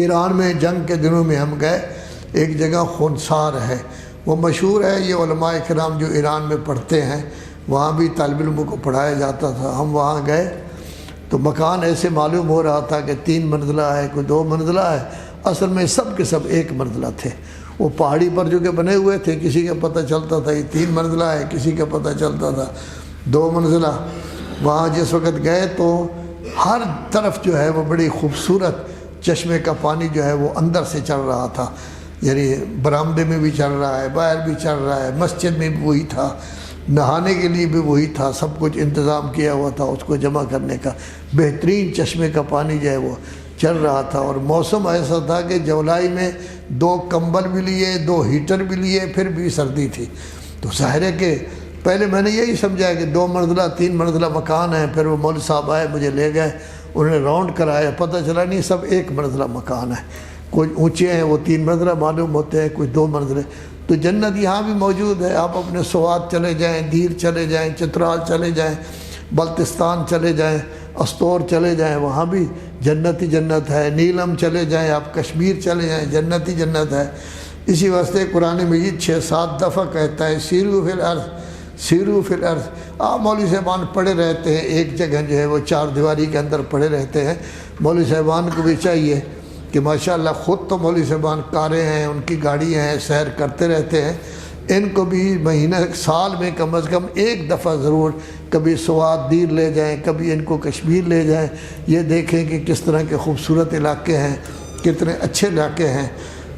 ایران میں جنگ کے دنوں میں ہم گئے، ایک جگہ خونسار ہے، وہ مشہور ہے، یہ علماء کرام جو ایران میں پڑھتے ہیں وہاں بھی طالب علموں کو پڑھایا جاتا تھا۔ ہم وہاں گئے تو مکان ایسے معلوم ہو رہا تھا کہ 3 منزلہ ہے، کوئی 2 منزلہ ہے، اصل میں سب کے سب 1 منزلہ تھے۔ وہ پہاڑی پر جو کہ بنے ہوئے تھے، کسی کا پتہ چلتا تھا یہ 3 منزلہ ہے، کسی کا پتہ چلتا تھا 2 منزلہ۔ وہاں جس وقت گئے تو ہر طرف جو ہے وہ بڑی خوبصورت چشمے کا پانی جو ہے وہ اندر سے چل رہا تھا، یعنی برآمدے میں بھی چل رہا ہے، باہر بھی چل رہا ہے، مسجد میں بھی وہی تھا، نہانے کے لیے بھی وہی تھا، سب کچھ انتظام کیا ہوا تھا اس کو جمع کرنے کا۔ بہترین چشمے کا پانی جو ہے وہ چل رہا تھا، اور موسم ایسا تھا کہ جولائی میں 2 کمبل بھی لیے، 2 ہیٹر بھی لیے، پھر بھی سردی تھی۔ تو ظاہر ہے کہ پہلے میں نے یہی سمجھا کہ 2 منزلہ 3 منزلہ مکان ہے، پھر وہ مولوی صاحب آئے، مجھے لے گئے، انہوں نے راؤنڈ کرایا، پتہ چلا نہیں سب 1 منزلہ مکان ہے، کوئی اونچے ہیں وہ 3 منزلہ معلوم ہوتے ہیں، کوئی 2 منزلے۔ تو جنت یہاں بھی موجود ہے، آپ اپنے سوات چلے جائیں، دیر چلے جائیں، چترال چلے جائیں، بلتستان چلے جائیں، استور چلے جائیں، وہاں بھی جنت ہی جنت ہے، نیلم چلے جائیں، آپ کشمیر چلے جائیں، جنت ہی جنت ہے۔ اسی واسطے قرآن مجید 6-7 دفعہ کہتا ہے سیرو فی الارض، سیرو فی الارض۔ آپ مولوی صاحبان پڑے رہتے ہیں ایک جگہ جو ہے وہ 4 دیواری کے اندر پڑے رہتے ہیں، مولوی صاحبان کو بھی چاہیے کہ ماشاءاللہ خود تو مولوی صاحبان کاریں ہیں، ان کی گاڑیاں ہیں، سیر کرتے رہتے ہیں، ان کو بھی مہینہ سال میں کم از کم 1 دفعہ ضرور کبھی سوات دیر لے جائیں، کبھی ان کو کشمیر لے جائیں، یہ دیکھیں کہ کس طرح کے خوبصورت علاقے ہیں، کتنے اچھے علاقے ہیں۔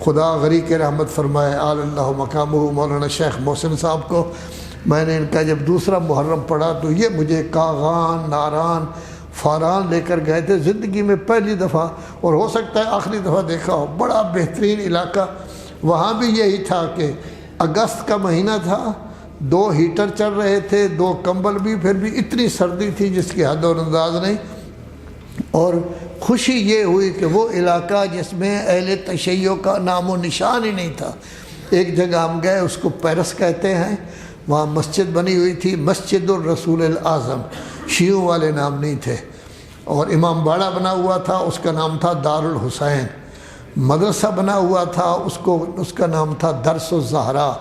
خدا غریق رحمت فرمائے آل اللہ مقامہ مولانا شیخ محسن صاحب کو۔ میں نے ان کا جب دوسرا محرم پڑھا تو یہ مجھے کاغان، ناران، فاران لے کر گئے تھے، زندگی میں پہلی دفعہ، اور ہو سکتا ہے آخری دفعہ دیکھا ہو، بڑا بہترین علاقہ۔ وہاں بھی یہی تھا کہ اگست کا مہینہ تھا، 2 ہیٹر چل رہے تھے، 2 کمبل بھی، پھر بھی اتنی سردی تھی جس کی حد و انداز نہیں۔ اور خوشی یہ ہوئی کہ وہ علاقہ جس میں اہل تشیع کا نام و نشان ہی نہیں تھا، ایک جگہ ہم گئے، اس کو پیرس کہتے ہیں، وہاں مسجد بنی ہوئی تھی، مسجد الرسول الاعظم، شیعوں والے نام نہیں تھے، اور امام باڑہ بنا ہوا تھا، اس کا نام تھا دارالحسین، مدرسہ بنا ہوا تھا، اس کا نام تھا درس الزہرا،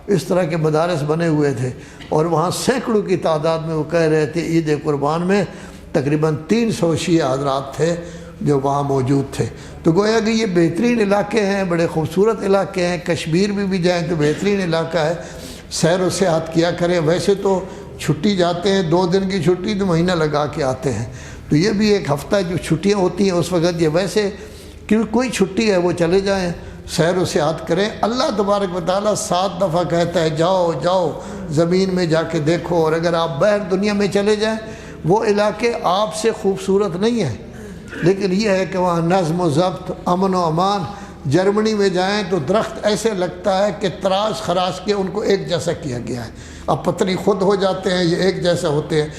اس طرح کے مدارس بنے ہوئے تھے، اور وہاں سینکڑوں کی تعداد میں وہ کہہ رہے تھے عید قربان میں تقریباً 300 شیعہ حضرات تھے جو وہاں موجود تھے۔ تو گویا کہ یہ بہترین علاقے ہیں، بڑے خوبصورت علاقے ہیں، کشمیر میں بھی جائیں تو بہترین علاقہ ہے، سیر و سیاحت کیا کریں۔ ویسے تو چھٹی جاتے ہیں، 2 دن کی چھٹی تو مہینہ لگا کے آتے ہیں، تو یہ بھی ایک ہفتہ جو چھٹیاں ہوتی ہیں اس وقت یہ ویسے کوئی چھٹی ہے وہ چلے جائیں، سیر و سیاحت کریں۔ اللہ تبارک و تعالیٰ 7 دفعہ کہتا ہے جاؤ جاؤ زمین میں جا کے دیکھو، اور اگر آپ باہر دنیا میں چلے جائیں وہ علاقے آپ سے خوبصورت نہیں ہیں، لیکن یہ ہے کہ وہاں نظم و ضبط، امن و امان۔ جرمنی میں جائیں تو درخت ایسے لگتا ہے کہ تراش خراش کے ان کو ایک جیسا کیا گیا ہے، اب پتلی خود ہو جاتے ہیں، یہ ایک جیسا ہوتے ہیں۔